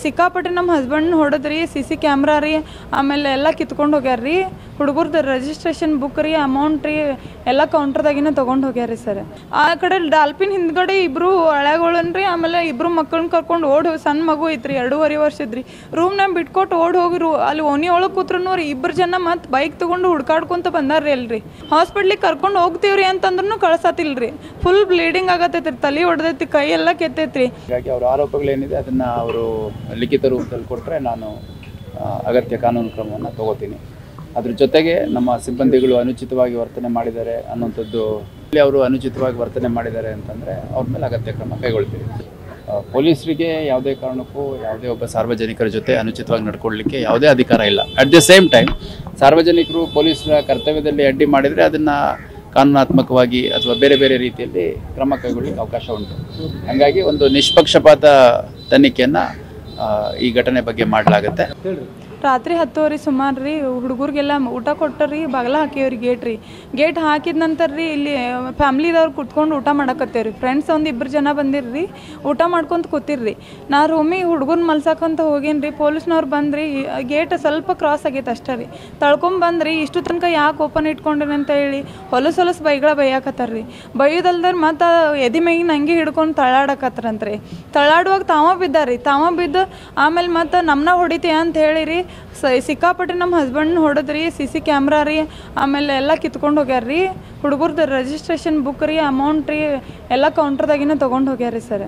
ಸಿಕ್ಕಾಪಟ್ಟೆ ನಮ್ಮ husband ಹೊಡೆದ್ರಿ, CC camera ರೀ, ಆಮೇಲೆ ಎಲ್ಲ ಕಿತ್ಕೊಂಡು ಹೋಗ್ಯಾರ್ರಿ. ಹುಡುಗರ್ದು ರಿಜಿಸ್ಟ್ರೇಷನ್ ಬುಕ್ ರೀ, ಅಮೌಂಟ್ ರೀ ಎಲ್ಲ ಕೌಂಟ್ರದಾಗಿನ ತೊಗೊಂಡು ಹೋಗ್ಯಾರಿ ಸರ್. ಆ ಕಡೆ ಡಾಲ್ಫಿನ್ ಹಿಂದ್ಗಡೆ ಇಬ್ಬರು ಹಳೆಗಳನ್ರಿ, ಆಮೇಲೆ ಇಬ್ಬರು ಮಕ್ಕಳನ್ನ ಕರ್ಕೊಂಡು ಸಣ್ಣ ಮಗು ಐತ್ರಿ, 2.5 ವರ್ಷದ್ರಿ. ರೂಮ್ನಾಗ ಬಿಟ್ಕೊಟ್ಟು ಹೋಗಿರು. ಅಲ್ಲಿ ಓಣಿ ಒಳಗೆ ಕೂತ್ರು ರೀ ಇಬ್ಬರು ಜನ ಮತ್ತು ಬೈಕ್ ತೊಗೊಂಡು ಹುಡ್ಕಾಡ್ಕೊಂತ ಬಂದಾರ್ರಿ ಅಲ್ರಿ. ಹಾಸ್ಪಿಟ್ಲಿಗೆ ಕರ್ಕೊಂಡು ಹೋಗ್ತೀವ್ರಿ ಅಂತಂದ್ರೂ ಕಳ್ಸತ್ತಿಲ್ರಿ. ಫುಲ್ ಬ್ಲೀಡಿಂಗ್ ಆಗತ್ತೈತ್ರಿ, ತಲೆ ಹೊಡೆದೈತಿ, ಕೈ ಎಲ್ಲ ಕೆತ್ತೈತ್ರಿ. ಹೀಗಾಗಿ ಅವರ ಆರೋಪಗಳೇನಿದೆ ಅದನ್ನು ಅವರು ಲಿಖಿತ ರೂಪದಲ್ಲಿ ಕೊಟ್ಟರೆ ನಾನು ಅಗತ್ಯ ಕಾನೂನು ಕ್ರಮವನ್ನು ತಗೋತೀನಿ. ಅದ್ರ ಜೊತೆಗೆ ನಮ್ಮ ಸಿಬ್ಬಂದಿಗಳು ಅನುಚಿತವಾಗಿ ವರ್ತನೆ ಮಾಡಿದ್ದಾರೆ ಅನ್ನೋಂಥದ್ದು, ಅವರು ಅನುಚಿತವಾಗಿ ವರ್ತನೆ ಮಾಡಿದ್ದಾರೆ ಅಂತಂದರೆ ಅವ್ರ ಮೇಲೆ ಅಗತ್ಯ ಕ್ರಮ ಕೈಗೊಳ್ತೀವಿ. ಪೊಲೀಸರಿಗೆ ಯಾವುದೇ ಕಾರಣಕ್ಕೂ ಯಾವುದೇ ಒಬ್ಬ ಸಾರ್ವಜನಿಕರ ಜೊತೆ ಅನುಚಿತವಾಗಿ ನಡ್ಕೊಳ್ಳಲಿಕ್ಕೆ ಯಾವುದೇ ಅಧಿಕಾರ ಇಲ್ಲ. ಅಟ್ ದಿ ಸೇಮ್ ಟೈಮ್ ಸಾರ್ವಜನಿಕರು ಪೊಲೀಸರ ಕರ್ತವ್ಯದಲ್ಲಿ ಅಡ್ಡಿ ಮಾಡಿದರೆ ಅದನ್ನು ಕಾನೂನಾತ್ಮಕವಾಗಿ ಅಥವಾ ಬೇರೆ ಬೇರೆ ರೀತಿಯಲ್ಲಿ ಕ್ರಮ ಕೈಗೊಳ್ಳಲಿಕ್ಕೆ ಅವಕಾಶ ಉಂಟು. ಹಾಗಾಗಿ ಒಂದು ನಿಷ್ಪಕ್ಷಪಾತ ತನಿಖೆಯನ್ನು ಈ ಘಟನೆ ಬಗ್ಗೆ ಮಾಡಲಾಗುತ್ತೆ. ರಾತ್ರಿ 10 ಸುಮಾರು ರೀ ಹುಡುಗರಿಗೆಲ್ಲ ಊಟ ಕೊಟ್ಟರಿ, ಬಾಗಿಲ ಹಾಕಿವ್ರಿ ಗೇಟ್ ಹಾಕಿದ ನಂತರ ರೀ ಇಲ್ಲಿ ಫ್ಯಾಮ್ಲಿದವ್ರು ಕುತ್ಕೊಂಡು ಊಟ ಮಾಡಕತ್ತೇವ್ರಿ. ಫ್ರೆಂಡ್ಸ್ ಒಂದು 2 ಜನ ಬಂದಿರ್ರಿ, ಊಟ ಮಾಡ್ಕೊತ ಕೂತಿರ್ರಿ. ನಾ ರೂಮಿಗೆ ಹುಡುಗರ್ನ ಮಲ್ಸಕ್ಕಂತ ಹೋಗೇನ್ರಿ. ಪೊಲೀಸ್ನವ್ರು ಬಂದ್ರಿ, ಗೇಟ್ ಸ್ವಲ್ಪ ಕ್ರಾಸ್ ಆಗೈತೆ ಅಷ್ಟೇ ರೀ. ತಳ್ಕೊಂಬಂದ್ರಿ, ಇಷ್ಟು ತನಕ ಯಾಕೆ ಓಪನ್ ಇಟ್ಕೊಂಡ್ರಿ ಅಂತ ಹೇಳಿ ಹೊಲಸು ಬೈಯಾಕತ್ತಾರ್ರಿ. ಬೈಯೋದಲ್ದಾರ ಮತ್ತು ಎದಿ ಮೇಗಿನ ಹಂಗೆ ಹಿಡ್ಕೊಂಡು ತಳ್ಳಾಡಕತ್ತಾರಂತ್ರಿ. ತಳ್ಳಾಡುವಾಗ ತಾವ ಬಿದ್ದು ಆಮೇಲೆ ಮತ್ತು ನಮ್ಮನ್ನ ಹೊಡಿತೀಯ ಅಂತ ಹೇಳಿರಿ. ಸಿಕ್ಕಾಪಟ್ಟೆ ನಮ್ಮ ಹಸ್ಬೆಂಡ್ ಹೊಡೆದ್ರಿ, CC ಕ್ಯಾಮ್ರಾ ರೀ, ಆಮೇಲೆ ಎಲ್ಲ ಕಿತ್ಕೊಂಡು ಹೋಗ್ಯಾರ್ರಿ. ಹುಡುಗರ್ದು ರಿಜಿಸ್ಟ್ರೇಷನ್ ಬುಕ್ ರೀ, ಅಮೌಂಟ್ ರೀ ಎಲ್ಲ ಕೌಂಟ್ರದಾಗಿನ ತೊಗೊಂಡು ಹೋಗ್ಯಾರಿ ಸರ್.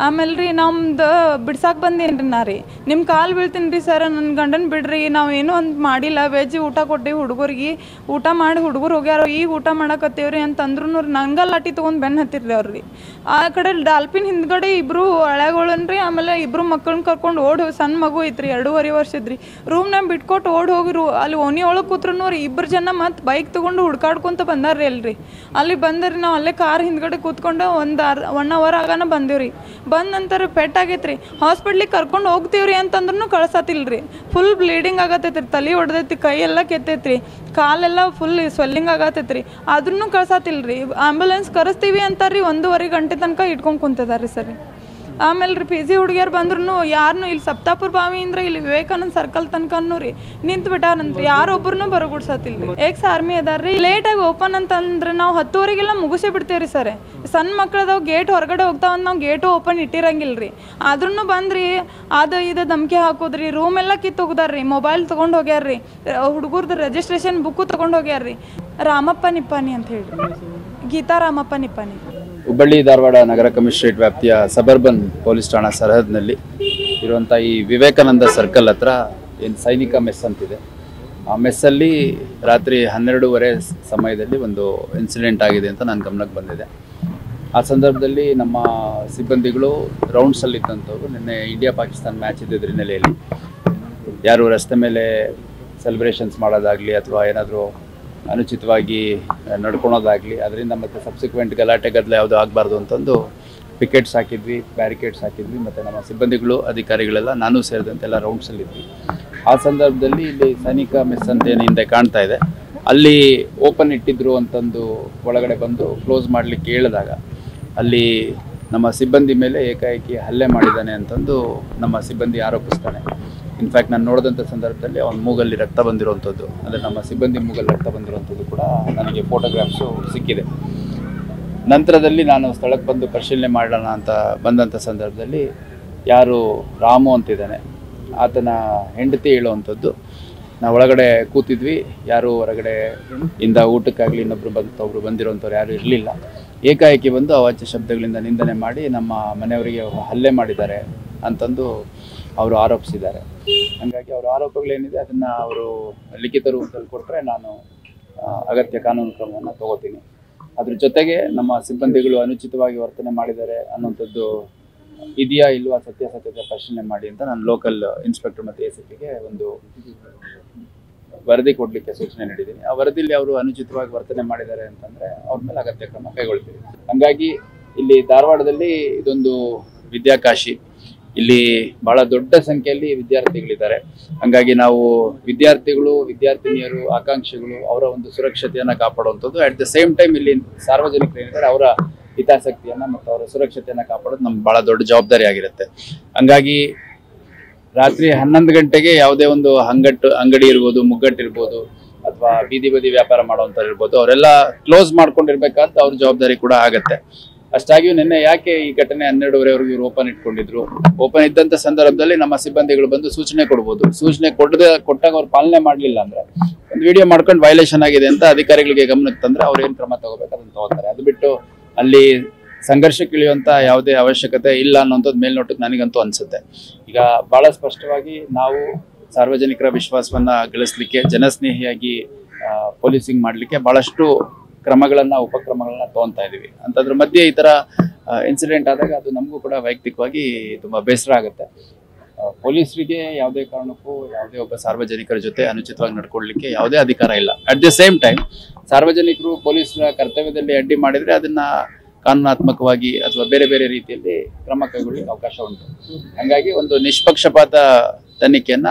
ಆಮೇಲೆ ರೀ ನಮ್ದು ಬಿಡ್ಸಾಕೆ ಬಂದೇನ್ರಿ ನಾ ರೀ, ನಿಮ್ಮ ಕಾಲು ಬೀಳ್ತೀನಿ ರೀ ಸರ್, ನನ್ನ ಗಂಡನ ಬಿಡ್ರಿ, ನಾವು ಏನೂ ಒಂದು ಮಾಡಿಲ್ಲ, ವೆಜ್ ಊಟ ಕೊಟ್ಟಿವಿ ಹುಡುಗರಿಗೆ, ಊಟ ಮಾಡಿ ಹುಡುಗರು ಹೋಗ್ಯಾರ, ಈಗ ಊಟ ಮಾಡಕತ್ತೇವ್ರಿ ಅಂತಂದ್ರೂ ನಂಗೆ ಲಾಟಿ ತೊಗೊಂಡು ಬೆನ್ನು ಹತ್ತಿರ್ರಿ ಅವ್ರಿ. ಆ ಕಡೆ ಡಾಲ್ಫಿನ್ ಹಿಂದ್ಗಡೆ ಇಬ್ಬರು ಹಳೆಗಳನ್ರಿ, ಆಮೇಲೆ ಇಬ್ಬರು ಮಕ್ಕಳನ್ನ ಕರ್ಕೊಂಡು ಸಣ್ಣ ಮಗು ಐತ್ರಿ, 2.5 ವರ್ಷದ್ರಿ. ರೂಮ್ನಾಗ ಬಿಟ್ಕೊಟ್ಟು ಹೋಗಿರು. ಅಲ್ಲಿ ಓಣಿ ಒಳಗೆ ಕೂತ್ರು ರೀ ಇಬ್ಬರು ಜನ ಮತ್ತು ಬೈಕ್ ತೊಗೊಂಡು ಹುಡ್ಕಾಡ್ಕೊಂತ ಬಂದಾರ್ರಿ ಅಲ್ರಿ. ಅಲ್ಲಿ ಬಂದ್ರಿ, ನಾವು ಅಲ್ಲೇ ಕಾರ್ ಹಿಂದ್ಗಡೆ ಕೂತ್ಕೊಂಡು 1 ಅವರ್ ಆಗಾನ ಬಂದೇವ್ರಿ. ಬಂದ ನಂತರ ಪೆಟ್ಟಾಗೈತ್ರಿ. ಹಾಸ್ಪಿಟ್ಲಿಗೆ ಕರ್ಕೊಂಡು ಹೋಗ್ತೀವ್ರಿ ಅಂತಂದ್ರೂ ಕಳ್ಸತ್ತಿಲ್ರಿ. ಫುಲ್ ಬ್ಲೀಡಿಂಗ್ ಆಗತ್ತೈತ್ರಿ, ತಲೆ ಹೊಡೆದೈತಿ, ಕೈ ಎಲ್ಲ ಕೆತ್ತೈತ್ರಿ, ಕಾಲೆಲ್ಲ ಫುಲ್ ಸ್ವೆಲ್ಲಿಂಗ್ ಆಗತ್ತೈತ್ರಿ. ಆದ್ರೂ ಕಳ್ಸತ್ತಿಲ್ರಿ. ಆಂಬ್ಯುಲೆನ್ಸ್ ಕರೆಸ್ತೀವಿ ಅಂತಾರ್ರಿ, 1.5 ಗಂಟೆ ತನಕ ಇಟ್ಕೊಂಡು ಕುಂತಿದಾರ್ರಿ ಸರ್. ಆಮೇಲೆ ರೀ PG ಹುಡುಗಿಯರು ಬಂದ್ರೂ ಯಾರನ್ನೂ ಇಲ್ಲಿ ಸಪ್ತಾಪುರ ಬಾವಿಯಿಂದ ಇಲ್ಲಿ ವಿವೇಕಾನಂದ ಸರ್ಕಲ್ ತನಕನೂ ರೀ ನಿಂತು ಬಿಟ್ಟಾರಂತ್ರಿ. ಯಾರೊಬ್ಬರನ್ನೂ ಬರಗುಡ್ಸತ್ತಿಲ್ಲ ರೀ. ಆರ್ಮಿ ಅದಾರ್ರಿ. ಲೇಟಾಗಿ ಓಪನ್ ಅಂತಂದ್ರೆ ನಾವು 10ವರೆಗೆಲ್ಲ ಮುಗಿಸೇ ಬಿಡ್ತೇವ್ರಿ ಸರ್. ಸಣ್ಣ ಮಕ್ಳದಾವ್ ಗೇಟ್ ಹೊರಗಡೆ ಹೋಗ್ತಾವಂತ ನಾವು ಗೇಟು ಓಪನ್ ಇಟ್ಟಿರಂಗಿಲ್ಲ ರೀ. ಆದ್ರೂ ಬಂದ್ರಿ ಇದು ಧಮಕಿ ಹಾಕೋದ್ರಿ, ರೂಮ್ ಎಲ್ಲ ಕಿತ್ತು ಹೋಗ್ದಾರ್ರಿ, ಮೊಬೈಲ್ ತೊಗೊಂಡು ಹೋಗ್ಯಾರ್ರಿ, ಹುಡುಗರ್ದು ರಿಜಿಸ್ಟ್ರೇಷನ್ ಬುಕ್ಕು ತೊಗೊಂಡು ಹೋಗ್ಯಾರ್ರಿ. ರಾಮಪ್ಪ ನಿಪ್ಪಾನಿ ಅಂತ ಹೇಳಿ, ಗೀತಾ ರಾಮಪ್ಪ ನಿಪ್ಪಾನಿ. ಹುಬ್ಬಳ್ಳಿ ಧಾರವಾಡ ನಗರ ಕಮಿಷನರೇಟ್ ವ್ಯಾಪ್ತಿಯ ಸಬರ್ಬನ್ ಪೊಲೀಸ್ ಠಾಣಾ ಸರಹದ್ನಲ್ಲಿ ಇರುವಂಥ ಈ ವಿವೇಕಾನಂದ ಸರ್ಕಲ್ ಹತ್ರ ಏನು ಸೈನಿಕ ಮೆಸ್ ಅಂತಿದೆ, ಆ ಮೆಸ್ಸಲ್ಲಿ ರಾತ್ರಿ 12:30 ಸಮಯದಲ್ಲಿ ಒಂದು ಇನ್ಸಿಡೆಂಟ್ ಆಗಿದೆ ಅಂತ ನನ್ನ ಗಮನಕ್ಕೆ ಬಂದಿದೆ. ಆ ಸಂದರ್ಭದಲ್ಲಿ ನಮ್ಮ ಸಿಬ್ಬಂದಿಗಳು ರೌಂಡ್ಸಲ್ಲಿದ್ದಂಥವ್ರು ನಿನ್ನೆ ಇಂಡಿಯಾ ಪಾಕಿಸ್ತಾನ್ ಮ್ಯಾಚ್ ಇದ್ದಿದ್ದ ಹಿನ್ನೆಲೆಯಲ್ಲಿ ಯಾರು ರಸ್ತೆ ಮೇಲೆ ಸೆಲೆಬ್ರೇಷನ್ಸ್ ಮಾಡೋದಾಗಲಿ ಅಥವಾ ಏನಾದರೂ ಅನುಚಿತವಾಗಿ ನಡ್ಕೊಳೋದಾಗಲಿ, ಅದರಿಂದ ಮತ್ತು ಸಬ್ಸಿಕ್ವೆಂಟ್ ಗಲಾಟೆ ಗದ್ದಲ ಯಾವುದೂ ಆಗಬಾರ್ದು ಅಂತಂದು ಪಿಕೆಟ್ಸ್ ಹಾಕಿದ್ವಿ, ಬ್ಯಾರಿಕೇಡ್ಸ್ ಹಾಕಿದ್ವಿ. ಮತ್ತು ನಮ್ಮ ಸಿಬ್ಬಂದಿಗಳು ಅಧಿಕಾರಿಗಳೆಲ್ಲ ನಾನು ಸೇರಿದಂತೆ ಎಲ್ಲ ರೌಂಡ್ಸಲ್ಲಿದ್ವಿ. ಆ ಸಂದರ್ಭದಲ್ಲಿ ಇಲ್ಲಿ ಸೈನಿಕ ಮೆಸ್ ಅಂತ ಏನು ಹಿಂದೆ ಕಾಣ್ತಾ ಇದೆ, ಅಲ್ಲಿ ಓಪನ್ ಇಟ್ಟಿದ್ರು ಅಂತಂದು ಒಳಗಡೆ ಬಂದು ಕ್ಲೋಸ್ ಮಾಡಲಿಕ್ಕೆ ಹೇಳಿದಾಗ ಅಲ್ಲಿ ನಮ್ಮ ಸಿಬ್ಬಂದಿ ಮೇಲೆ ಏಕಾಏಕಿ ಹಲ್ಲೆ ಮಾಡಿದ್ದಾನೆ ಅಂತಂದು ನಮ್ಮ ಸಿಬ್ಬಂದಿ ಆರೋಪಿಸ್ತಾನೆ. ಇನ್ಫ್ಯಾಕ್ಟ್ ನಾನು ನೋಡಿದಂಥ ಸಂದರ್ಭದಲ್ಲಿ ಅವನ ಮೂಗಲ್ಲಿ ರಕ್ತ ಬಂದಿರುವಂಥದ್ದು, ಅಂದರೆ ನಮ್ಮ ಸಿಬ್ಬಂದಿ ಮೂಗಲ್ಲಿ ರಕ್ತ ಬಂದಿರುವಂಥದ್ದು ಕೂಡ ನನಗೆ ಫೋಟೋಗ್ರಾಫ್ಸು ಸಿಕ್ಕಿದೆ. ನಂತರದಲ್ಲಿ ನಾನು ಸ್ಥಳಕ್ಕೆ ಬಂದು ಪರಿಶೀಲನೆ ಮಾಡೋಣ ಅಂತ ಬಂದಂಥ ಸಂದರ್ಭದಲ್ಲಿ ಯಾರು ರಾಮು ಅಂತಿದ್ದಾನೆ ಆತನ ಹೆಂಡತಿ ಹೇಳುವಂಥದ್ದು, ನಾವು ಒಳಗಡೆ ಕೂತಿದ್ವಿ, ಯಾರು ಹೊರಗಡೆ ಇಂದ ಊಟಕ್ಕಾಗಲಿ ಇನ್ನೊಬ್ಬರು ಬಂದಿರೋಂಥವ್ರು ಯಾರೂ ಇರಲಿಲ್ಲ. ಏಕಾಏಕಿ ಬಂದು ಅವಾಚ್ಯ ಶಬ್ದಗಳಿಂದ ನಿಂದನೆ ಮಾಡಿ ನಮ್ಮ ಮನೆಯವರಿಗೆ ಹಲ್ಲೆ ಮಾಡಿದ್ದಾರೆ ಅಂತಂದು ಅವರು ಆರೋಪಿಸಿದ್ದಾರೆ. ಹಾಗಾಗಿ ಅವರ ಆರೋಪಗಳೇನಿದೆ ಅದನ್ನು ಅವರು ಲಿಖಿತ ರೂಪದಲ್ಲಿ ಕೊಟ್ಟರೆ ನಾನು ಅಗತ್ಯ ಕಾನೂನು ಕ್ರಮವನ್ನು ತಗೋತೀನಿ. ಅದ್ರ ಜೊತೆಗೆ ನಮ್ಮ ಸಿಬ್ಬಂದಿಗಳು ಅನುಚಿತವಾಗಿ ವರ್ತನೆ ಮಾಡಿದ್ದಾರೆ ಅನ್ನೋಂಥದ್ದು ಇದೆಯಾ ಇಲ್ವಾ ಸತ್ಯಾಸತ್ಯತೆ ಪರಿಶೀಲನೆ ಮಾಡಿ ಅಂತ ನಾನು ಲೋಕಲ್ ಇನ್ಸ್ಪೆಕ್ಟರ್ ಮತ್ತು ACPಗೆ ಒಂದು ವರದಿ ಕೊಡಲಿಕ್ಕೆ ಸೂಚನೆ ನೀಡಿದ್ದೀನಿ. ಆ ವರದಿಯಲ್ಲಿ ಅವರು ಅನುಚಿತವಾಗಿ ವರ್ತನೆ ಮಾಡಿದ್ದಾರೆ ಅಂತಂದರೆ ಅವ್ರ ಮೇಲೆ ಅಗತ್ಯ ಕ್ರಮ ಕೈಗೊಳ್ತೀವಿ. ಹಾಗಾಗಿ ಇಲ್ಲಿ ಧಾರವಾಡದಲ್ಲಿ ಇದೊಂದು ವಿದ್ಯಾಕಾಶಿ, ಇಲ್ಲಿ ಬಹಳ ದೊಡ್ಡ ಸಂಖ್ಯೆಯಲ್ಲಿ ವಿದ್ಯಾರ್ಥಿಗಳಿದ್ದಾರೆ. ಹಾಗಾಗಿ ನಾವು ವಿದ್ಯಾರ್ಥಿಗಳು, ವಿದ್ಯಾರ್ಥಿನಿಯರು, ಆಕಾಂಕ್ಷಿಗಳು ಅವರ ಒಂದು ಸುರಕ್ಷತೆಯನ್ನು ಕಾಪಾಡುವಂಥದ್ದು, ಅಟ್ ದ ಸೇಮ್ ಟೈಮ್ ಇಲ್ಲಿ ಸಾರ್ವಜನಿಕರು ಏನಿದ್ದಾರೆ ಅವರ ಹಿತಾಸಕ್ತಿಯನ್ನು ಮತ್ತು ಅವರ ಸುರಕ್ಷತೆಯನ್ನು ಕಾಪಾಡೋದು ನಮ್ಗೆ ಭಾಳ ದೊಡ್ಡ ಜವಾಬ್ದಾರಿ ಆಗಿರುತ್ತೆ. ಹಂಗಾಗಿ ರಾತ್ರಿ 11 ಗಂಟೆಗೆ ಯಾವುದೇ ಒಂದು ಅಂಗಡಿ ಇರ್ಬೋದು, ಮುಗ್ಗಟ್ಟು ಇರ್ಬೋದು, ಅಥವಾ ಬೀದಿ ಬದಿ ವ್ಯಾಪಾರ ಮಾಡುವಂಥವ್ರು ಇರ್ಬೋದು, ಅವರೆಲ್ಲ ಕ್ಲೋಸ್ ಮಾಡ್ಕೊಂಡಿರ್ಬೇಕಂತ ಅವ್ರ ಜವಾಬ್ದಾರಿ ಕೂಡ ಆಗತ್ತೆ. ಅಷ್ಟಾಗಿಯೂ ನಿನ್ನೆ ಯಾಕೆ ಈ ಘಟನೆ 12:30ವರೆಗೂ ಇವರು ಓಪನ್ ಇಟ್ಕೊಂಡಿದ್ರು? ಓಪನ್ ಇದ್ದಂತ ಸಂದರ್ಭದಲ್ಲಿ ನಮ್ಮ ಸಿಬ್ಬಂದಿಗಳು ಬಂದು ಸೂಚನೆ ಕೊಡ್ಬೋದು. ಸೂಚನೆ ಕೊಟ್ಟಾಗ ಅವ್ರು ಪಾಲನೆ ಮಾಡ್ಲಿಲ್ಲ ಅಂದ್ರೆ ಒಂದು ವಿಡಿಯೋ ಮಾಡ್ಕೊಂಡು ವೈಲೇಷನ್ ಆಗಿದೆ ಅಂತ ಅಧಿಕಾರಿಗಳಿಗೆ ಗಮನಕ್ಕೆ ತಂದ್ರೆ ಅವ್ರು ಏನ್ ಕ್ರಮ ತಗೋಬೇಕು ಅದನ್ನ ತಗೋತಾರೆ. ಅದು ಬಿಟ್ಟು ಅಲ್ಲಿ ಸಂಘರ್ಷಕ್ಕಿಳಿಯುವಂತ ಯಾವುದೇ ಅವಶ್ಯಕತೆ ಇಲ್ಲ ಅನ್ನೋಂಥದ್ದು ಮೇಲ್ನೋಟಕ್ಕೆ ನನಗಂತೂ ಅನ್ಸುತ್ತೆ. ಈಗ ಬಹಳ ಸ್ಪಷ್ಟವಾಗಿ ನಾವು ಸಾರ್ವಜನಿಕರ ವಿಶ್ವಾಸವನ್ನ ಗಳಿಸ್ಲಿಕ್ಕೆ, ಜನಸ್ನೇಹಿಯಾಗಿ ಪೊಲೀಸಿಂಗ್ ಮಾಡ್ಲಿಕ್ಕೆ ಬಹಳಷ್ಟು ಉಪಕ್ರಮಗಳನ್ನ ತಗೊಂತಾ ಇದೀವಿ. ಅಂತದ್ರ ಮಧ್ಯೆ ಈ ತರ ಇನ್ಸಿಡೆಂಟ್ ಆದಾಗ ಅದು ನಮಗೂ ಕೂಡ ವೈಯಕ್ತಿಕವಾಗಿ ತುಂಬಾ ಬೇಸರ ಆಗುತ್ತೆ. ಪೊಲೀಸರಿಗೆ ಯಾವುದೇ ಕಾರಣಕ್ಕೂ ಯಾವುದೇ ಒಬ್ಬ ಸಾರ್ವಜನಿಕರ ಜೊತೆ ಅನುಚಿತವಾಗಿ ನಡ್ಕೊಳ್ಳಿಕ್ಕೆ ಯಾವುದೇ ಅಧಿಕಾರ ಇಲ್ಲ. ಅಟ್ ದ ಸೇಮ್ ಟೈಮ್ ಸಾರ್ವಜನಿಕರು ಪೊಲೀಸರ ಕರ್ತವ್ಯದಲ್ಲಿ ಅಡ್ಡಿ ಮಾಡಿದ್ರೆ ಅದನ್ನ ಕಾನೂನಾತ್ಮಕವಾಗಿ ಅಥವಾ ಬೇರೆ ಬೇರೆ ರೀತಿಯಲ್ಲಿ ಕ್ರಮ ಕೈಗೊಳ್ಳಲಿಕ್ಕೆ ಅವಕಾಶ ಉಂಟು. ಹಾಗಾಗಿ ಒಂದು ನಿಷ್ಪಕ್ಷಪಾತ ತನಿಖೆಯನ್ನ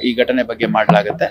ಈ ಘಟನೆ ಬಗ್ಗೆ ಮಾಡಲಾಗುತ್ತೆ.